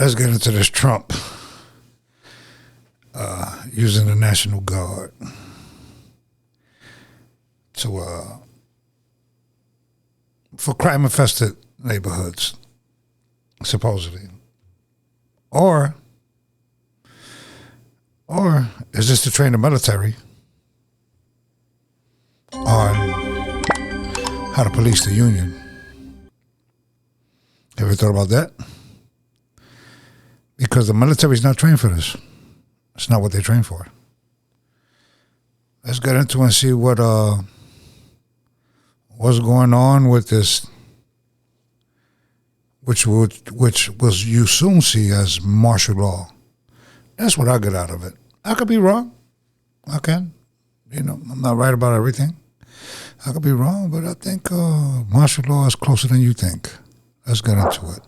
let's get into this Trump using the National Guard to for crime-infested neighborhoods, supposedly, or is this to train the military on how to police the union? Have you thought about that? Because the military's not trained for this. It's not what they train for. Let's get into it and see what's going on with this, which was you soon see as martial law. That's what I get out of it. I could be wrong. I can. I'm not right about everything. I could be wrong, but I think martial law is closer than you think. Let's get into it.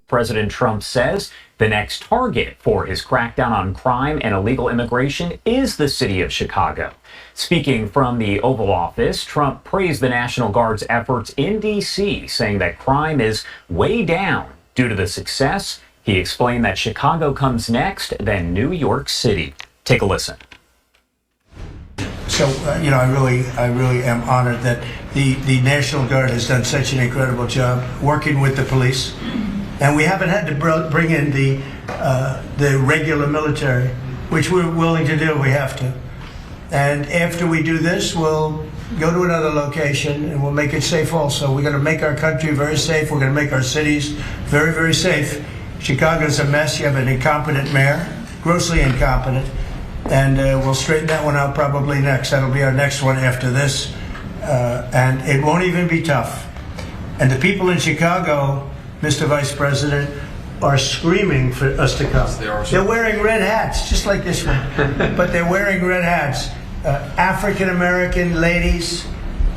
President Trump says the next target for his crackdown on crime and illegal immigration is the city of Chicago. Speaking from the Oval Office, Trump praised the National Guard's efforts in D.C., saying that crime is way down due to the success. He explained that Chicago comes next, then New York City. Take a listen. So, I really am honored that the National Guard has done such an incredible job working with the police. And we haven't had to bring in the regular military, which we're willing to do. We have to. And after we do this, we'll go to another location and we'll make it safe also. We're going to make our country very safe. We're going to make our cities very, very safe. Chicago's a mess. You have an incompetent mayor, grossly incompetent. And we'll straighten that one out probably next. That'll be our next one after this. And it won't even be tough. And the people in Chicago, Mr. Vice President, are screaming for us to come. They're wearing red hats, just like this one, but they're wearing red hats. African-American ladies,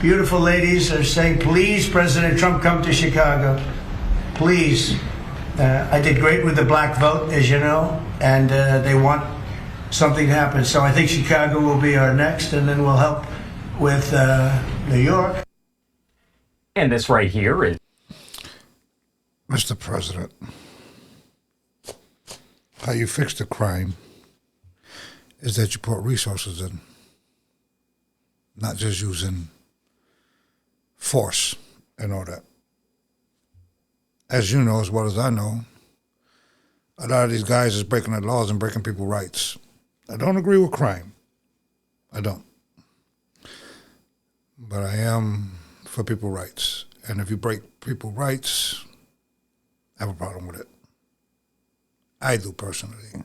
beautiful ladies, are saying, please, President Trump, come to Chicago. Please. I did great with the black vote, as you know, and they want something to happen. So I think Chicago will be our next, and then we'll help with New York. And this right here is Mr. President, how you fix the crime is that you put resources in, not just using force and all that. As you know as well as I know, a lot of these guys is breaking the laws and breaking people's rights. I don't agree with crime. I don't. But I am for people's rights. And if you break people's rights, I have a problem with it. I do, personally.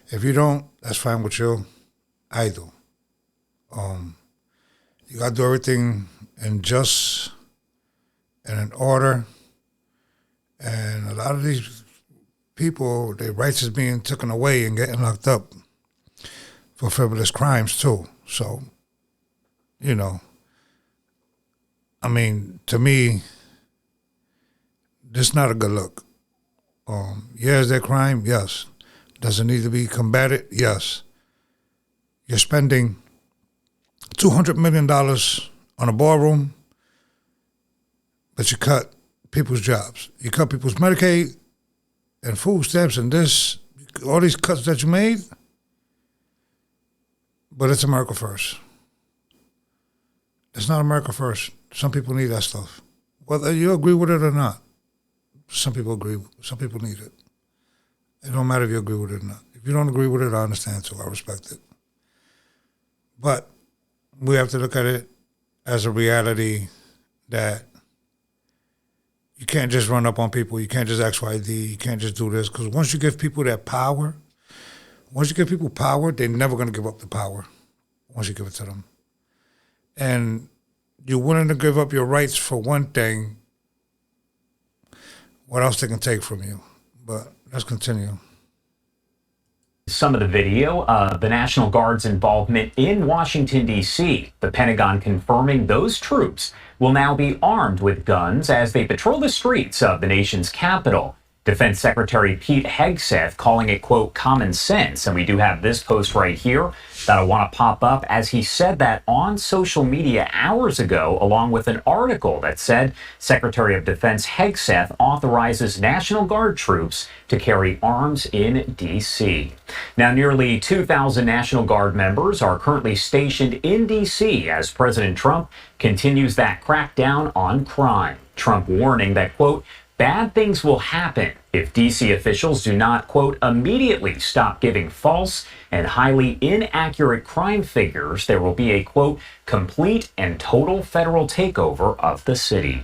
If you don't, that's fine with you. I do. You got to do everything in just and in order. And a lot of these people, their rights is being taken away and getting locked up for frivolous crimes, too. So, to me, this is not a good look. Is there crime? Yes. Does it need to be combated? Yes. You're spending $200 million on a ballroom, but you cut people's jobs. You cut people's Medicaid and food stamps and all these cuts that you made, but it's America first. It's not America first. Some people need that stuff. Whether you agree with it or not. Some people agree. Some people need it. It don't matter if you agree with it or not. If you don't agree with it, I understand too. I respect it. But we have to look at it as a reality that you can't just run up on people. You can't just XYD. You can't just do this. Because once you give people that power, they're never going to give up the power once you give it to them. And you're willing to give up your rights for one thing, what else they can take from you. But let's continue. Some of the video of the National Guard's involvement in Washington, D.C. The Pentagon confirming those troops will now be armed with guns as they patrol the streets of the nation's capital. Defense Secretary Pete Hegseth calling it, quote, common sense. And we do have this post right here that I want to pop up, as he said that on social media hours ago, along with an article that said Secretary of Defense Hegseth authorizes National Guard troops to carry arms in D.C. Now, nearly 2,000 National Guard members are currently stationed in D.C. as President Trump continues that crackdown on crime. Trump warning that, quote, bad things will happen if D.C. officials do not, quote, immediately stop giving false and highly inaccurate crime figures. There will be a, quote, complete and total federal takeover of the city.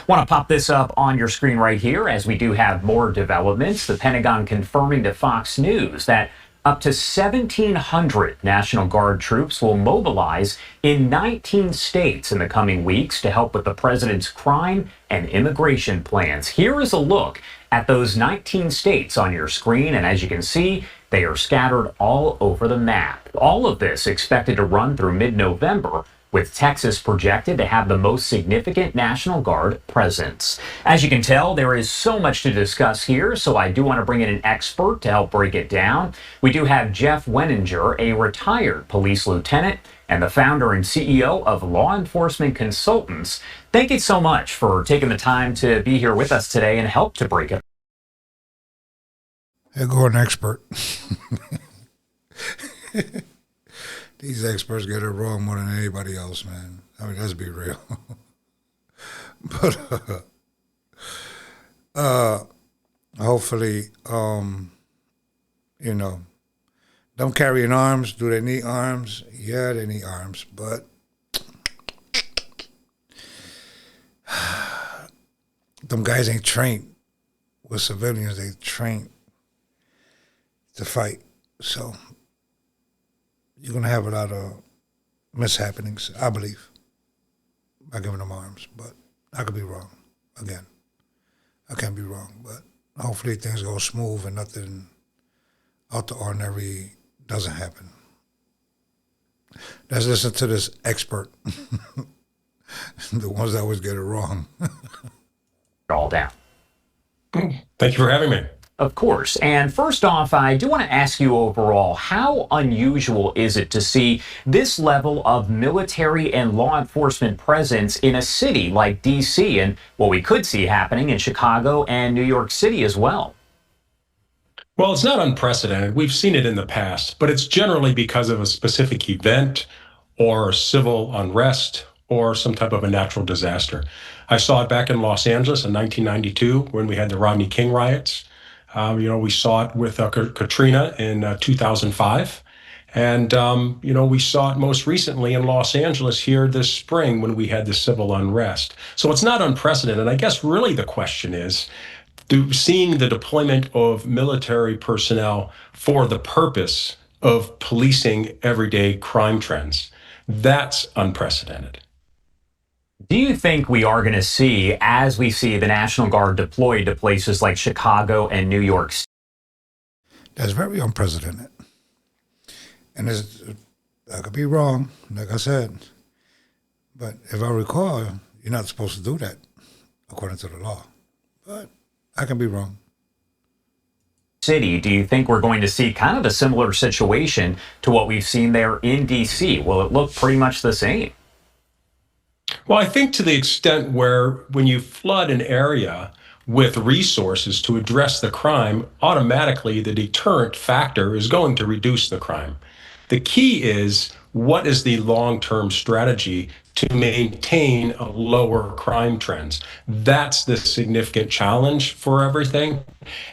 Want to pop this up on your screen right here as we do have more developments. The Pentagon confirming to Fox News that up to 1,700 National Guard troops will mobilize in 19 states in the coming weeks to help with the president's crime and immigration plans. Here is a look at those 19 states on your screen, and as you can see, they are scattered all over the map. All of this expected to run through mid-November, with Texas projected to have the most significant National Guard presence. As you can tell, there is so much to discuss here, so I do want to bring in an expert to help break it down. We do have Jeff Wenninger, a retired police lieutenant and the founder and CEO of Law Enforcement Consultants. Thank you so much for taking the time to be here with us today and help to break it. Here go an expert. These experts get it wrong more than anybody else, man. I mean, let's be real. But hopefully, you know, don't carry in arms. Do they need arms? Yeah, they need arms. But them guys ain't trained with civilians. They trained to fight. So you're going to have a lot of mishappenings, I believe, by giving them arms. But I could be wrong. Again, I can't be wrong. But hopefully things go smooth and nothing out the ordinary doesn't happen. Let's listen to this expert. The ones that always get it wrong. All down. Thank you for having me. Of course. And first off, I do want to ask you overall, how unusual is it to see this level of military and law enforcement presence in a city like D.C. and what we could see happening in Chicago and New York City as well? Well, it's not unprecedented. We've seen it in the past, but it's generally because of a specific event or civil unrest or some type of a natural disaster. I saw it back in Los Angeles in 1992 when we had the Rodney King riots. We saw it with Katrina in 2005. And, we saw it most recently in Los Angeles here this spring when we had the civil unrest. So it's not unprecedented. I guess really the question is, seeing the deployment of military personnel for the purpose of policing everyday crime trends, that's unprecedented. Do you think we are going to see, as we see the National Guard deployed to places like Chicago and New York City? That's very unprecedented. And I could be wrong, like I said. But if I recall, you're not supposed to do that, according to the law. But I can be wrong. City, do you think we're going to see kind of a similar situation to what we've seen there in D.C.? Will it look pretty much the same? Well, I think to the extent where when you flood an area with resources to address the crime, automatically the deterrent factor is going to reduce the crime. The key is, what is the long-term strategy to maintain a lower crime trends? That's the significant challenge for everything.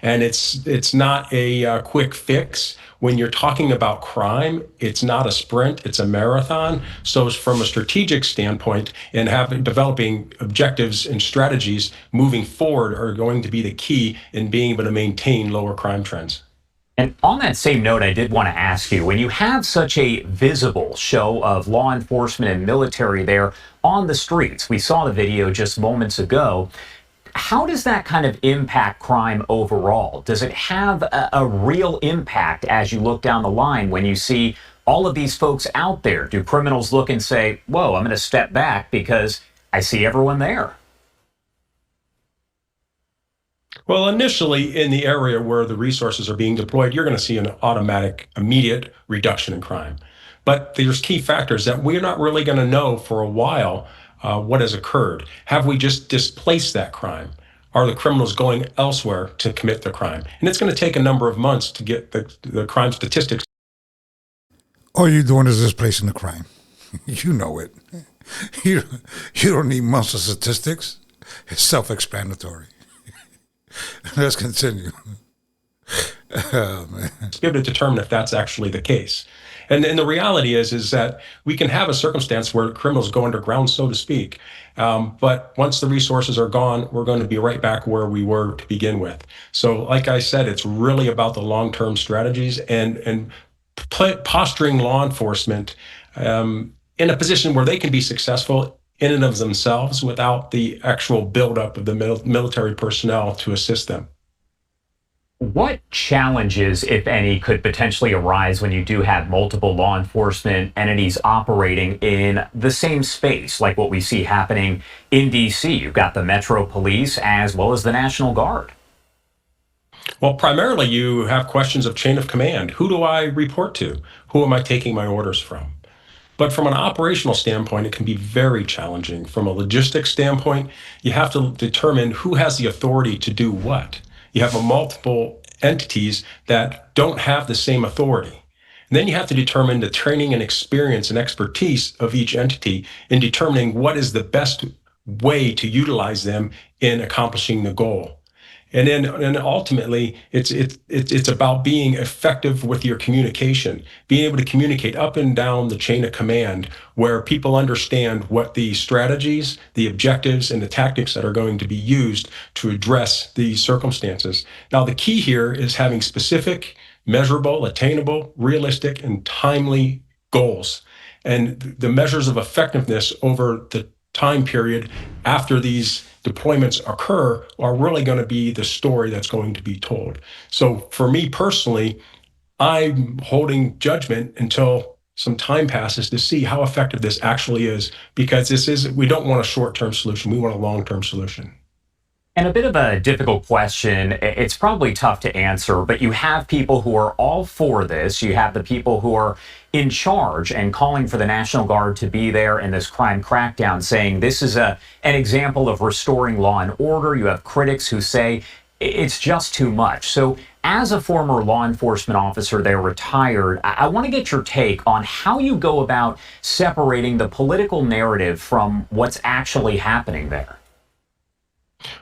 And it's not a quick fix. When you're talking about crime, it's not a sprint, it's a marathon. So from a strategic standpoint, and developing objectives and strategies moving forward are going to be the key in being able to maintain lower crime trends. And on that same note, I did want to ask you, when you have such a visible show of law enforcement and military there on the streets, we saw the video just moments ago, how does that kind of impact crime overall? Does it have a real impact as you look down the line when you see all of these folks out there? Do criminals look and say, whoa, I'm going to step back because I see everyone there? Well, initially, in the area where the resources are being deployed, you're going to see an automatic, immediate reduction in crime. But there's key factors that we're not really going to know for a while what has occurred. Have we just displaced that crime? Are the criminals going elsewhere to commit the crime? And it's going to take a number of months to get the crime statistics. All you're doing is displacing the crime. You know it. You don't need months of statistics. It's self-explanatory. Let's continue. Oh, man. To be able to determine if that's actually the case. And the reality is that we can have a circumstance where criminals go underground, so to speak. But once the resources are gone, we're going to be right back where we were to begin with. So like I said, it's really about the long-term strategies and posturing law enforcement in a position where they can be successful in and of themselves without the actual buildup of the military personnel to assist them. What challenges, if any, could potentially arise when you do have multiple law enforcement entities operating in the same space, like what we see happening in D.C.? You've got the Metro Police as well as the National Guard. Well, primarily you have questions of chain of command. Who do I report to? Who am I taking my orders from? But from an operational standpoint, it can be very challenging. From a logistics standpoint, you have to determine who has the authority to do what. You have multiple entities that don't have the same authority. And then you have to determine the training and experience and expertise of each entity in determining what is the best way to utilize them in accomplishing the goal. And ultimately, it's about being effective with your communication, being able to communicate up and down the chain of command where people understand what the strategies, the objectives, and the tactics that are going to be used to address these circumstances. Now, the key here is having specific, measurable, attainable, realistic, and timely goals. And the measures of effectiveness over the time period after these deployments occur are really going to be the story that's going to be told. So for me personally, I'm holding judgment until some time passes to see how effective this actually is, because we don't want a short-term solution, we want a long-term solution. And a bit of a difficult question. It's probably tough to answer, but you have people who are all for this. You have the people who are in charge and calling for the National Guard to be there in this crime crackdown, saying this is an example of restoring law and order. You have critics who say it's just too much. So as a former law enforcement officer there, retired, I want to get your take on how you go about separating the political narrative from what's actually happening there.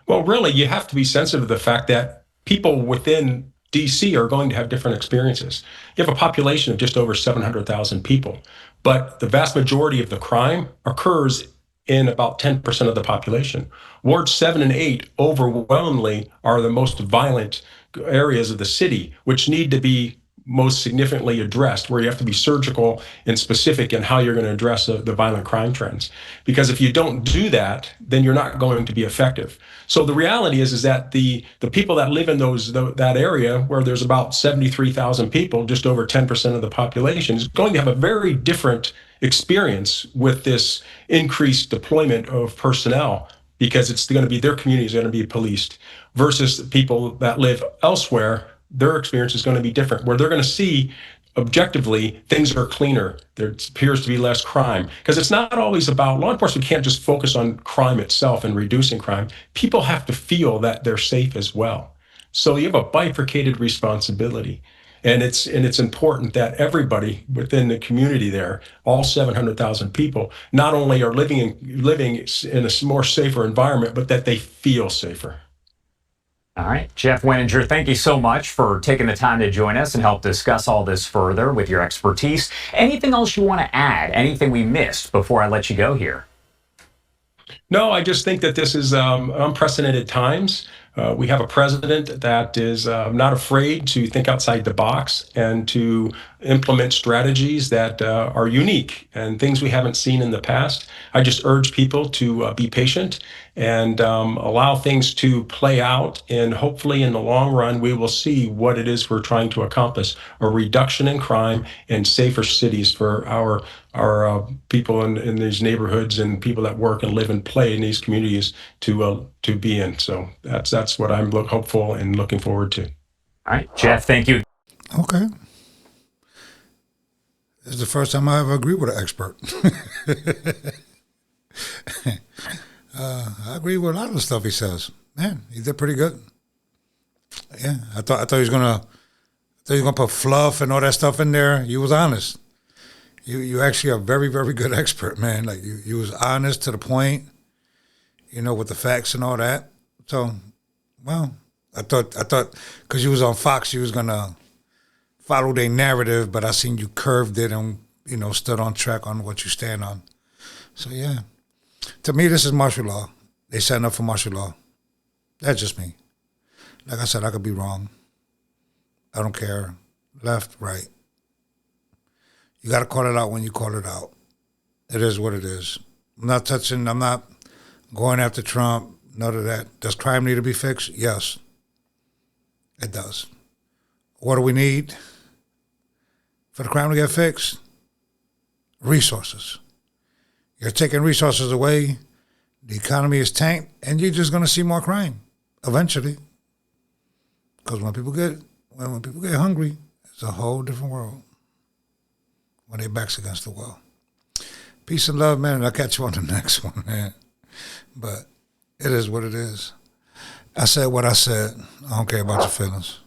Well, really, you have to be sensitive to the fact that people within DC are going to have different experiences. You have a population of just over 700,000 people, but the vast majority of the crime occurs in about 10% of the population. Wards 7 and 8 overwhelmingly are the most violent areas of the city, which need to be most significantly addressed, where you have to be surgical and specific in how you're going to address the violent crime trends. Because if you don't do that, then you're not going to be effective. So the reality is that the people that live in that area, where there's about 73,000 people, just over 10% of the population, is going to have a very different experience with this increased deployment of personnel, because it's going to be their community is going to be policed, versus the people that live elsewhere. Their experience is going to be different, where they're going to see objectively things are cleaner. There appears to be less crime, because it's not always about law enforcement. Can't just focus on crime itself and reducing crime. People have to feel that they're safe as well. So you have a bifurcated responsibility, and it's important that everybody within the community there, all 700,000 people, not only are living in a more safer environment, but that they feel safer. All right, Jeff Wenninger, thank you so much for taking the time to join us and help discuss all this further with your expertise. Anything else you want to add? Anything we missed before I let you go here? No, I just think that this is unprecedented times. We have a president that is not afraid to think outside the box and to implement strategies that are unique and things we haven't seen in the past. I just urge people to be patient and allow things to play out. And hopefully in the long run, we will see what it is we're trying to accomplish: a reduction in crime and safer cities for our people in these neighborhoods and people that work and live and play in these communities to to be in. So that's what I'm hopeful and looking forward to. All right, Jeff, thank you. Okay. This is the first time I ever agree with an expert. I agree with a lot of the stuff he says. Man, he did pretty good. Yeah, I thought he was gonna put fluff and all that stuff in there. You was honest. You actually are a very, very good expert, man. Like you was honest to the point, with the facts and all that. So, well, I thought because you was on Fox, you was gonna follow their narrative, but I seen you curved it and stood on track on what you stand on. So yeah, to me, this is martial law. They setting up for martial law. That's just me. Like I said, I could be wrong. I don't care. Left, right. You got to call it out when you call it out. It is what it is. I'm not going after Trump, none of that. Does crime need to be fixed? Yes, it does. What do we need for the crime to get fixed? Resources. You're taking resources away, the economy is tanked, and you're just going to see more crime eventually. Because when people get hungry, it's a whole different world. When their back's against the wall. Peace and love, man, and I'll catch you on the next one, man. But it is what it is. I said what I said. I don't care about your feelings.